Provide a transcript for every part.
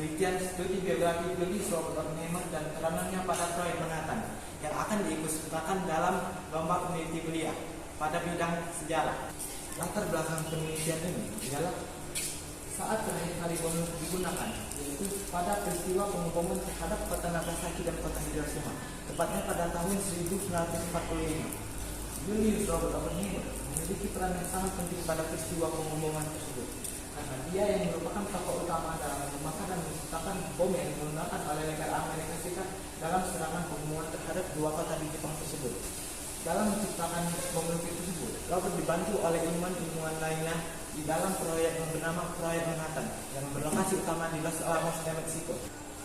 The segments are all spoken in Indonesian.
penelitian studi biografi Julius Robert Oppenheimer dan peranannya pada proyek Manhattan yang akan diikutsertakan dalam lomba peneliti kuliah pada bidang sejarah. Latar belakang penelitian ini adalah saat terakhir kali bom digunakan, yaitu pada peristiwa pengeboman terhadap kota Nagasaki dan kota Hiroshima, tepatnya pada tahun 1945. Julius Robert Oppenheimer memiliki peran yang sangat penting pada peristiwa pengeboman tersebut, karena dia yang merupakan tokoh utama dalam mengembangkan dan menciptakan bom yang digunakan oleh negara Amerika Serikat dalam serangan pembunuhan terhadap dua kota di Jepang tersebut. Dalam menciptakan bom nuklir tersebut, Robert dibantu oleh ilmuwan lainnya di dalam proyek yang bernama Proyek Manhattan yang berlokasi utama di Los Alamos, Meksiko.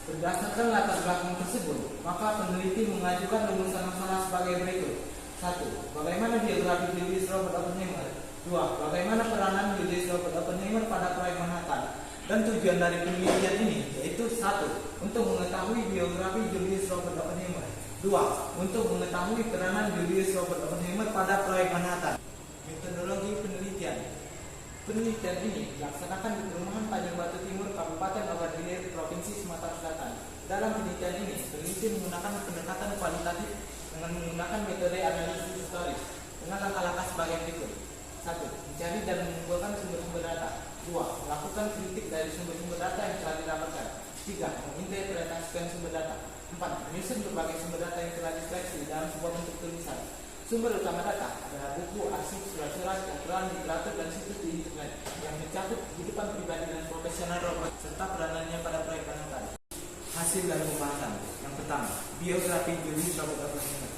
Berdasarkan latar belakang tersebut, maka peneliti mengajukan rumusan masalah sebagai berikut. 1. Bagaimana biografi Julius Robert Oppenheimer? 2. Bagaimana peranan Julius Robert Oppenheimer pada proyek Manhattan? Dan tujuan dari penelitian ini yaitu 1. Untuk mengetahui biografi Julius Robert Oppenheimer. 2. Untuk mengetahui peranan Julius Robert Oppenheimer pada proyek Manhattan. Metodologi penelitian. Penelitian ini dilaksanakan di Perumahan Tanjung Batu Timur, Kabupaten Ogan Ilir, Provinsi Sumatera Selatan. Dalam penelitian ini, peneliti menggunakan pendekatan kualitatif dengan menggunakan metode analisis historis dengan langkah-langkah sebagai berikut. 1. Mencari dan mengumpulkan sumber-sumber data. 2. Melakukan kritik dari sumber-sumber data yang telah didapatkan. 3. Menginterpretasikan sumber data. 4. Menyusun berbagai sumber data yang telah diseleksi dalam sebuah bentuk tulisan. Sumber utama data adalah buku, arsip, surat-surat, catatan, literatur, dan situs di internet yang mencakup kehidupan pribadi dan profesional Robert serta peranannya pada proyek Manhattan. Hasil dari pembahasan. Yang pertama, biografi Julius Robert Oppenheimer.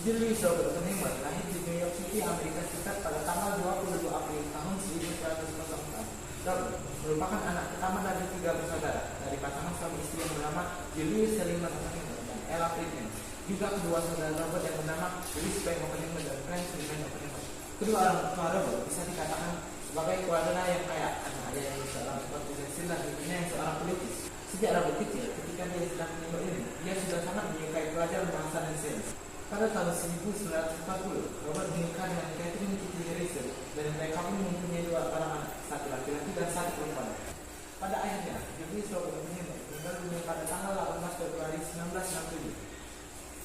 Julius Robert Oppenheimer lahir di New York City, Amerika Serikat pada tanggal 22 April tahun 1904. Robert merupakan anak pertama dari 3 bersaudara dari pasangan suami istri yang bernama Julius Selima Oppenheimer dan Ella Friedman. Juga kedua saudara Robert yang bernama Louis Frank Oppenheimer dan Frank Friedman Oppenheimer. Kedua orang tua Robert bisa dikatakan sebagai keluarga yang kaya karena ayahnya seorang profesor dan ibunya yang seorang pelukis. Sejak Robert kecil, ketika dia sedang menimba ilmu, dia sudah sangat menyukai pelajaran bahasa dan sains. Pada tahun 1940, Robert menikah dengan Catherine Kitty Harrison dan mereka pun mempunyai 2 orang anak, 1 laki-laki dan 1 perempuan. Pada akhirnya, Julius Robert Oppenheimer meninggal dunia pada tanggal 18 Februari 1967.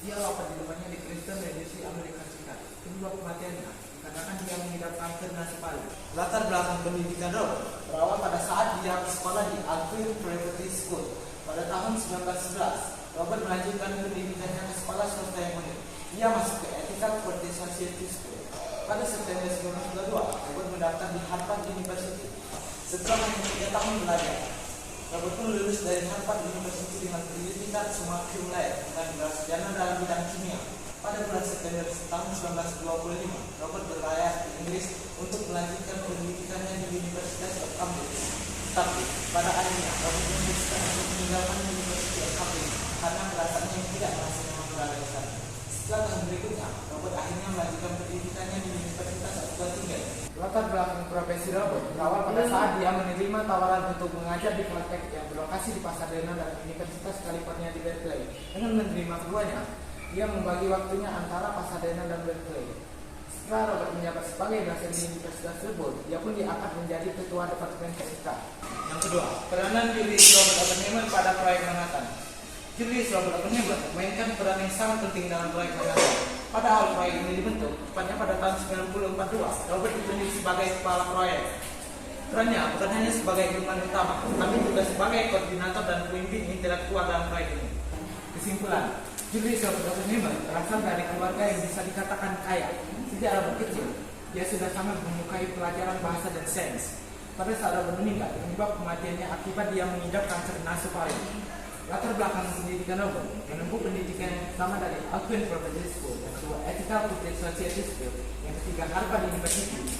Dia wafat di rumahnya di Princeton, New Jersey, Amerika Serikat. Kedua kematiannya dikarenakan dia mengidap kanker nasofaring. Latar belakang pendidikan Robert berawal pada saat dia sekolah di Alvin Preparatory School. Pada tahun 1911, Robert melanjutkan pendidikannya ke sekolah swasta yang unik. Dia masuk ke Ethical Portage Society School. Pada September 1992, Robert mendaftar di Harvard University. Setelah hanya 3 tahun belajar, Robert pun lulus dari Harvard University dengan predikat summa cum laude dan gelar sarjana dalam bidang kimia. Pada bulan September tahun 1925, Robert berlayar ke Inggris untuk melanjutkan pendidikannya di University of Cambridge. Tapi pada akhirnya Robert memutuskan untuk meninggalkan University of Cambridge karena perasaannya yang tidak merasa nyaman berada di sana. Setelah tahun berikutnya, Robert akhirnya melanjutkan pendidikannya di Universitas of Göttingen. Latar belakang profesi Robert berawal pada saat dia menerima tawaran untuk mengajar di Caltech yang berlokasi di Pasadena dan Universitas California di Berkeley. Dengan menerima keduanya, dia membagi waktunya antara Pasadena dan Berkeley. Setelah Robert menjabat sebagai dosen di universitas tersebut, dia pun diangkat menjadi ketua departemen fisika. Yang kedua, peranan Julius Robert Oppenheimer pada proyek Manhattan. Julius Robert Oppenheimer memainkan peran yang sangat penting dalam proyek Manhattan. Pada awal proyek ini dibentuk, tepatnya pada tahun 1942, Robert ditunjuk sebagai kepala proyek. Perannya bukan hanya sebagai ilmuwan utama, tapi juga sebagai koordinator dan pemimpin intelektual dalam proyek ini. Kesimpulan, Julius Robert Oppenheimer berasal dari keluarga yang bisa dikatakan kaya. Sejak Robert kecil, dia sudah sangat menyukai pelajaran bahasa dan sains. Pada saat Robert meninggal, penyebab kematiannya akibat dia mengidap kanker nasofaring. Latar belakang pendidikan Robert menempuh pendidikan yang pertama dari Alvin Preparatory School, yang kedua Ethical Portage Society School, yang ketiga Harvard University,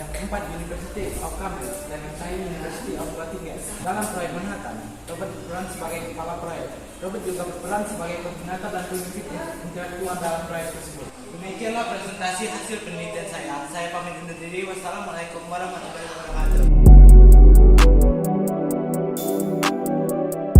yang keempat University of Cambridge, dan yang terakhir University of Göttingen. Dalam proyek Manhattan, Robert berperan sebagai kepala proyek. Robert juga berperan sebagai koordinator dan pemimpin intelektual dalam proyek tersebut. Demikianlah presentasi hasil penelitian saya. Saya pamit undur diri. Wassalamualaikum warahmatullahi wabarakatuh.